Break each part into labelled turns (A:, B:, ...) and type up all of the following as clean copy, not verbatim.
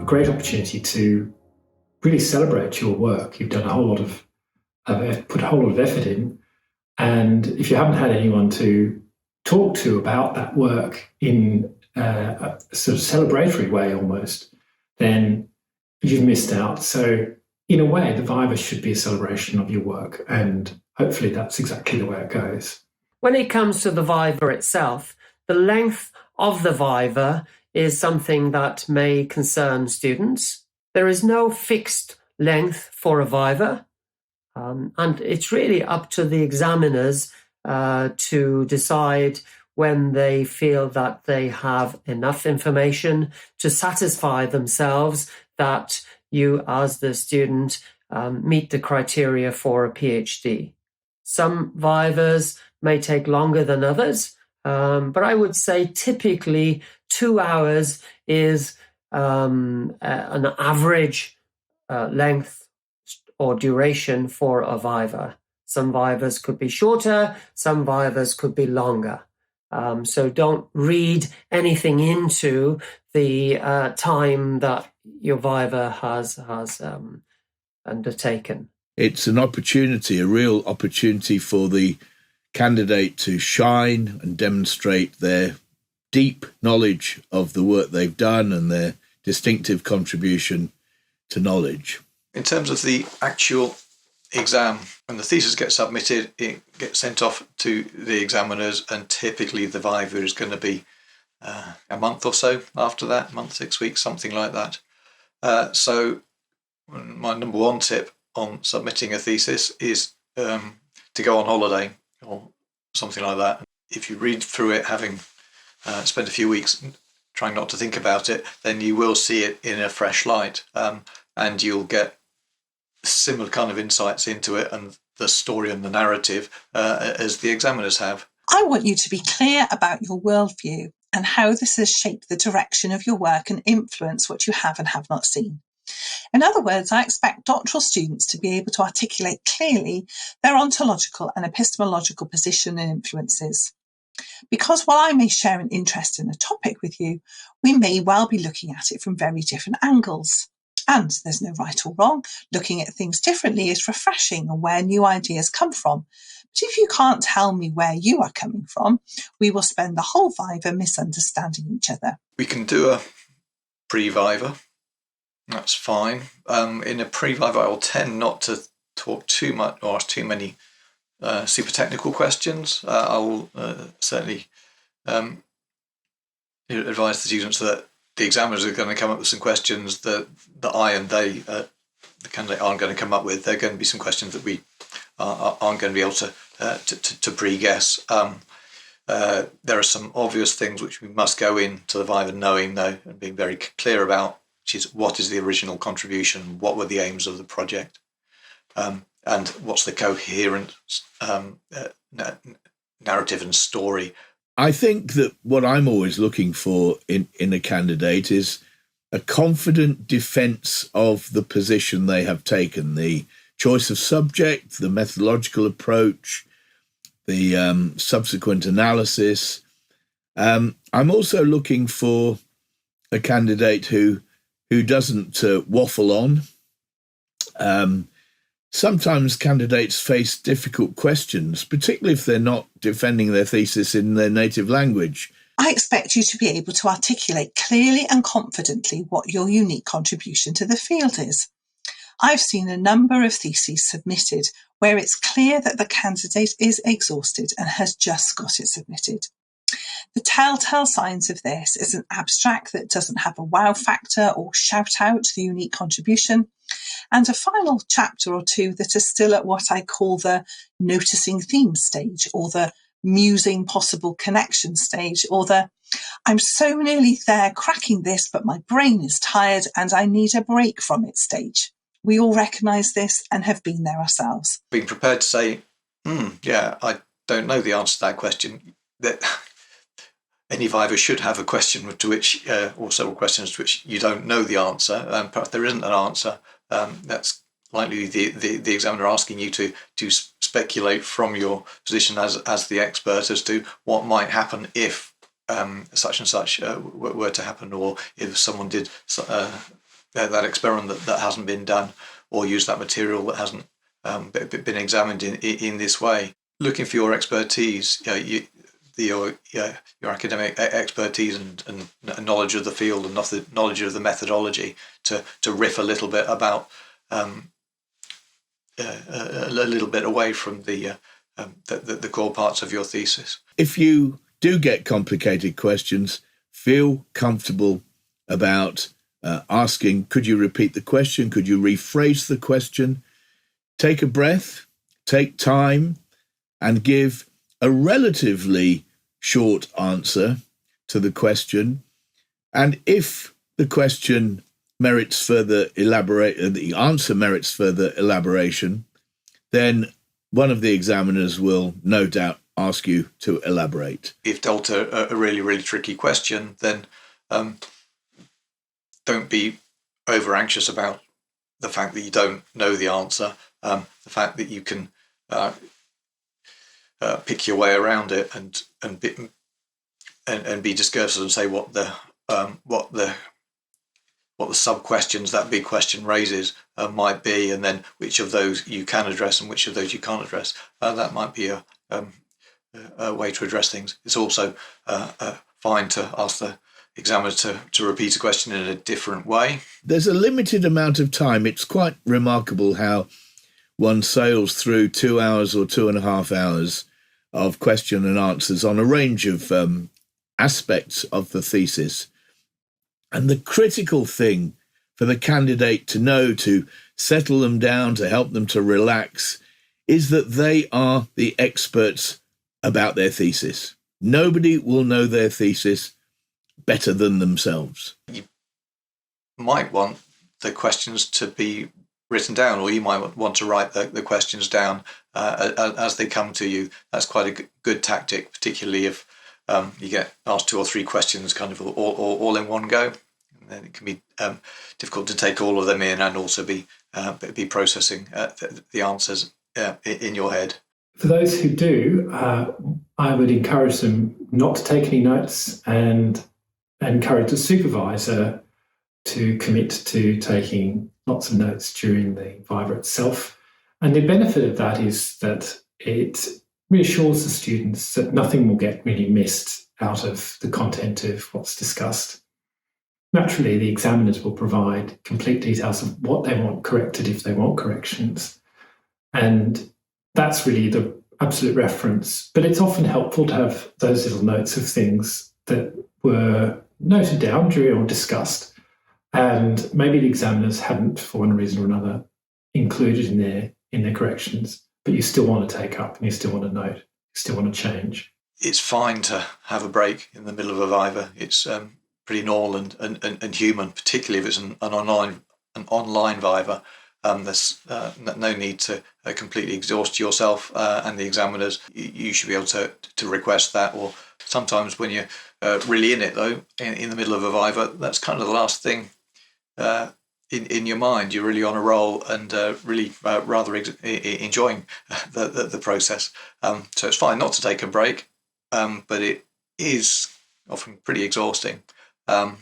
A: great opportunity to really celebrate your work. You've done a whole lot of put a whole lot of effort in, and if you haven't had anyone to talk to about that work in a sort of celebratory way almost, then you've missed out. So in a way, the Viva should be a celebration of your work, and hopefully that's exactly the way it goes.
B: When it comes to the Viva itself, the length of the Viva is something that may concern students. There is no fixed length for a Viva, and it's really up to the examiners to decide when they feel that they have enough information to satisfy themselves that you, as the student, meet the criteria for a PhD. Some Vivas may take longer than others, but I would say typically 2 hours is an average length or duration for a Viva. Some Vivas could be shorter, some Vivas could be longer. So don't read anything into the time that your Viva has undertaken.
C: It's an opportunity, a real opportunity for the candidate to shine and demonstrate their deep knowledge of the work they've done and their distinctive contribution to knowledge.
D: In terms of the actual exam, when the thesis gets submitted, it gets sent off to the examiners, and typically the Viva is going to be a month or so after that, month, 6 weeks, something like that. So my number one tip on submitting a thesis is to go on holiday or something like that. If you read through it, having spent a few weeks trying not to think about it, then you will see it in a fresh light, and you'll get similar kind of insights into it and the story and the narrative as the examiners have.
E: I want you to be clear about your worldview and how this has shaped the direction of your work and influenced what you have and have not seen. In other words, I expect doctoral students to be able to articulate clearly their ontological and epistemological position and influences. Because while I may share an interest in a topic with you, we may well be looking at it from very different angles. And there's no right or wrong. Looking at things differently is refreshing and where new ideas come from. But if you can't tell me where you are coming from, we will spend the whole Viva misunderstanding each other. We
D: can do a pre-Viva. That's fine. In a pre-Viva, I will tend not to talk too much or ask too many super technical questions. I will certainly advise the students that the examiners are going to come up with some questions that I and they, the candidate, aren't going to come up with. There are going to be some questions that we aren't going to be able to pre-guess. There are some obvious things which we must go into the Viva knowing, though, and being very clear about, which is what is the original contribution, what were the aims of the project, and what's the coherent narrative and story.
C: I think that what I'm always looking for in a candidate is a confident defence of the position they have taken, the choice of subject, the methodological approach, the subsequent analysis. I'm also looking for a candidate who doesn't waffle on. Sometimes candidates face difficult questions, particularly if they're not defending their thesis in their native language.
E: I expect you to be able to articulate clearly and confidently what your unique contribution to the field is. I've seen a number of theses submitted where it's clear that the candidate is exhausted and has just got it submitted. The telltale signs of this is an abstract that doesn't have a wow factor or shout out the unique contribution, and a final chapter or two that are still at what I call the noticing theme stage, or the musing possible connection stage, or the I'm so nearly there cracking this, but my brain is tired and I need a break from it stage. We all recognise this and have been there ourselves.
D: Being prepared to say, yeah, I don't know the answer to that question. That any Viva should have a question to which, or several questions to which you don't know the answer. Perhaps there isn't an answer. That's likely the examiner asking you to speculate from your position as the expert as to what might happen if such and such were to happen, or if someone did that experiment that hasn't been done, or use that material that hasn't been examined in this way. Looking for your expertise, your academic expertise and knowledge of the field and knowledge of the methodology to riff a little bit about a little bit away from the core parts of your thesis.
C: If you do get complicated questions, feel comfortable about asking, could you repeat the question? Could you rephrase the question? Take a breath, take time, and give a relatively short answer to the question. And if the question merits further the answer merits further elaboration, then one of the examiners will no doubt ask you to elaborate.
D: If dealt a really, really tricky question, then don't be over anxious about the fact that you don't know the answer. The fact that you can pick your way around it and be discursive and say what the sub questions that big question raises might be, and then which of those you can address and which of those you can't address. That might be a way to address things. It's also fine to ask the examiner to repeat a question in a different way. There's
C: a limited amount of time. It's quite remarkable how one sails through 2 hours or 2.5 hours of question and answers on a range of aspects of the thesis. And the critical thing for the candidate to know, to settle them down, to help them to relax, is that they are the experts about their thesis. Nobody will know their thesis better than themselves.
D: You might want the questions to be written down, or you might want to write the questions down as they come to you. That's quite a good tactic, particularly if you get asked 2 or 3 questions kind of all in one go. And then it can be difficult to take all of them in and also be processing the answers in your head.
A: For those who do, I would encourage them not to take any notes and encourage the supervisor to commit to taking lots of notes during the Viva itself. And the benefit of that is that it reassures the students that nothing will get really missed out of the content of what's discussed. Naturally, the examiners will provide complete details of what they want corrected if they want corrections. And that's really the absolute reference. But it's often helpful to have those little notes of things that were noted down during or discussed, and maybe the examiners hadn't, for one reason or another, included in their corrections, but you still want to take up and you still want to note, you still want to change.
D: It's fine to have a break in the middle of a Viva. It's pretty normal and human, particularly if it's an online Viva. There's no need to completely exhaust yourself and the examiners. You should be able to request that, or sometimes when you're really in it, though, in the middle of a Viva, that's kind of the last thing in your mind. You're really on a roll and really rather enjoying the process. So it's fine not to take a break, but it is often pretty exhausting, and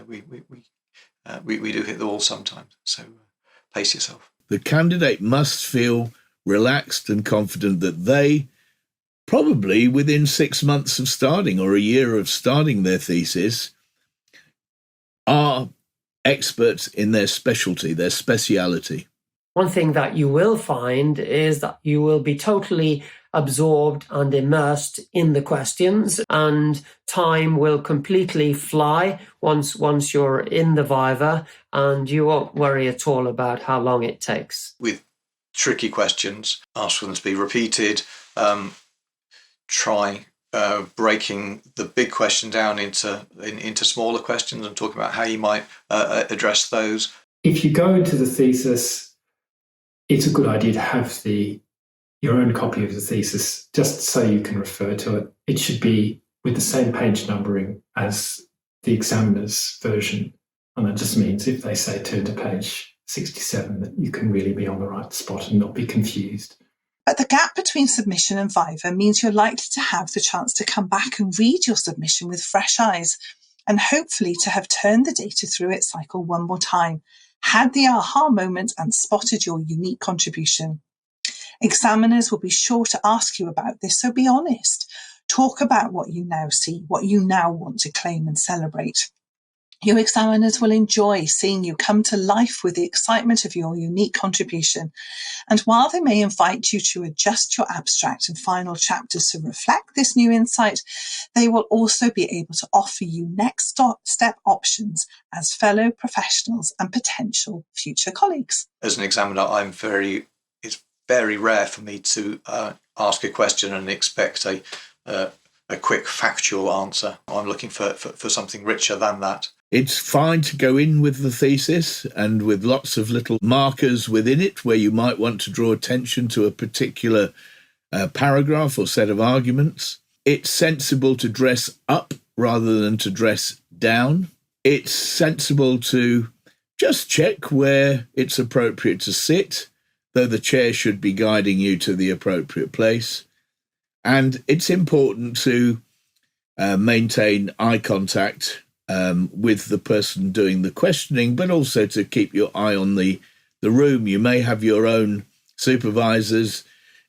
D: we do hit the wall sometimes. So pace yourself.
C: The candidate must feel relaxed and confident that they, probably within 6 months of starting or a year of starting their thesis, are experts in their specialty, their speciality.
B: One thing that you will find is that you will be totally absorbed and immersed in the questions, and time will completely fly once you're in the Viva, and you won't worry at all about how long it takes.
D: With tricky questions, ask for them to be repeated. Try breaking the big question down into smaller questions and talking about how you might address those.
A: If you go into the thesis, it's a good idea to have your own copy of the thesis just so you can refer to it. It should be with the same page numbering as the examiner's version. And that just means if they say turn to page 67, that you can really be on the right spot and not be confused.
E: But the gap between submission and Viva means you're likely to have the chance to come back and read your submission with fresh eyes and hopefully to have turned the data through its cycle one more time, had the aha moment and spotted your unique contribution. Examiners will be sure to ask you about this, so be honest. Talk about what you now see, what you now want to claim and celebrate. Your examiners will enjoy seeing you come to life with the excitement of your unique contribution. And while they may invite you to adjust your abstract and final chapters to reflect this new insight, they will also be able to offer you next step options as fellow professionals and potential future colleagues.
D: As an examiner, it's very rare for me to ask a question and expect a quick factual answer. I'm looking for something richer than that.
C: It's fine to go in with the thesis and with lots of little markers within it where you might want to draw attention to a particular paragraph or set of arguments. It's sensible to dress up rather than to dress down. It's sensible to just check where it's appropriate to sit, though the chair should be guiding you to the appropriate place. And it's important to maintain eye contact with the person doing the questioning, but also to keep your eye on the room. You may have your own supervisors,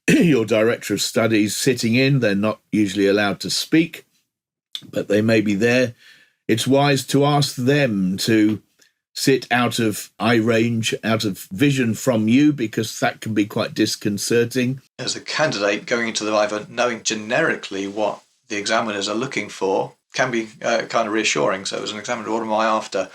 C: your director of studies sitting in. They're not usually allowed to speak, but they may be there. It's wise to ask them to sit out of eye range, out of vision from you, because that can be quite disconcerting.
D: As a candidate going into the Viva, knowing generically what the examiners are looking for can be kind of reassuring. So as an examiner, what am I after?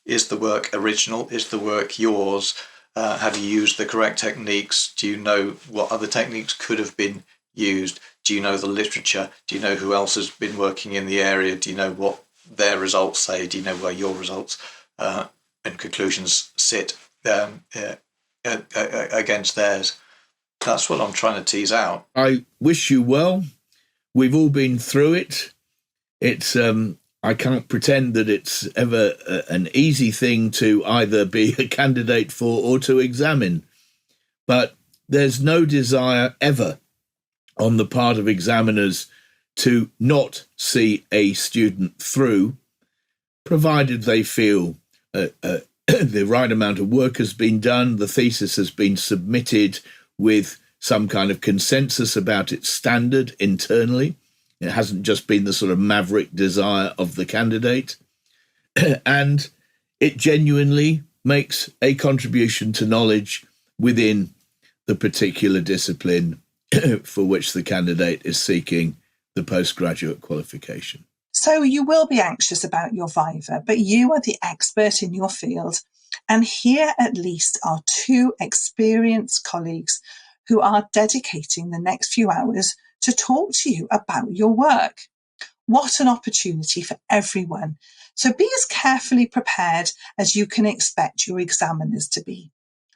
D: Is the work original? Is the work yours? Have you used the correct techniques? Do you know what other techniques could have been used? Do you know the literature? Do you know who else has been working in the area? Do you know what their results say? Do you know where your results and conclusions sit against theirs? That's what I'm trying to tease out.
C: I wish you well. We've all been through it. It's I can't pretend that it's ever an easy thing to either be a candidate for or to examine. But there's no desire ever on the part of examiners to not see a student through, provided they feel the right amount of work has been done, the thesis has been submitted with some kind of consensus about its standard internally. It hasn't just been the sort of maverick desire of the candidate. And it genuinely makes a contribution to knowledge within the particular discipline for which the candidate is seeking the postgraduate qualification.
E: So you will be anxious about your Viva, but you are the expert in your field. And here at least are two experienced colleagues who are dedicating the next few hours to talk to you about your work. What an opportunity for everyone. So be as carefully prepared as you can expect your examiners to be.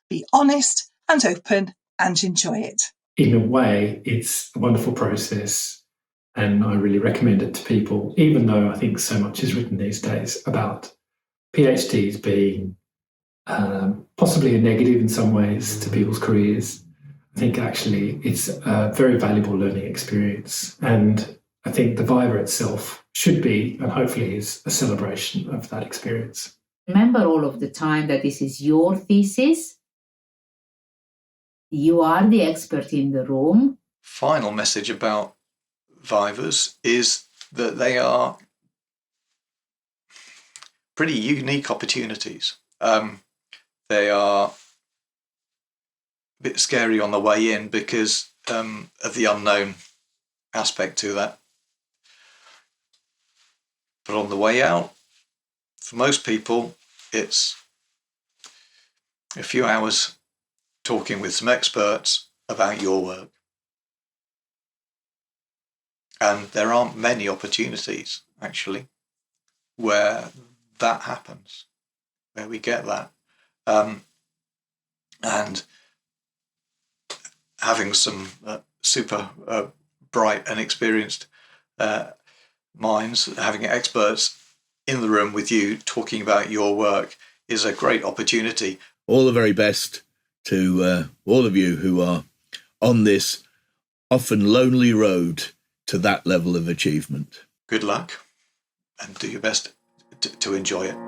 E: Be honest and open and enjoy it.
A: In a way, it's a wonderful process, and I really recommend it to people, even though I think so much is written these days about PhDs being possibly a negative in some ways to people's careers. I think actually it's a very valuable learning experience, and I think the Viva itself should be, and hopefully is, a celebration of that experience.
F: Remember all of the time that this is your thesis. You are the expert in the room.
D: Final message about Vivas is that they are pretty unique opportunities. They are a bit scary on the way in because of the unknown aspect to that. But on the way out, for most people, it's a few hours talking with some experts about your work. And there aren't many opportunities, actually, where that happens, where we get that. And having some super bright and experienced minds, having experts in the room with you talking about your work is a great opportunity.
C: All the very best to all of you who are on this often lonely road to that level of achievement.
D: Good luck. and do your best to enjoy it.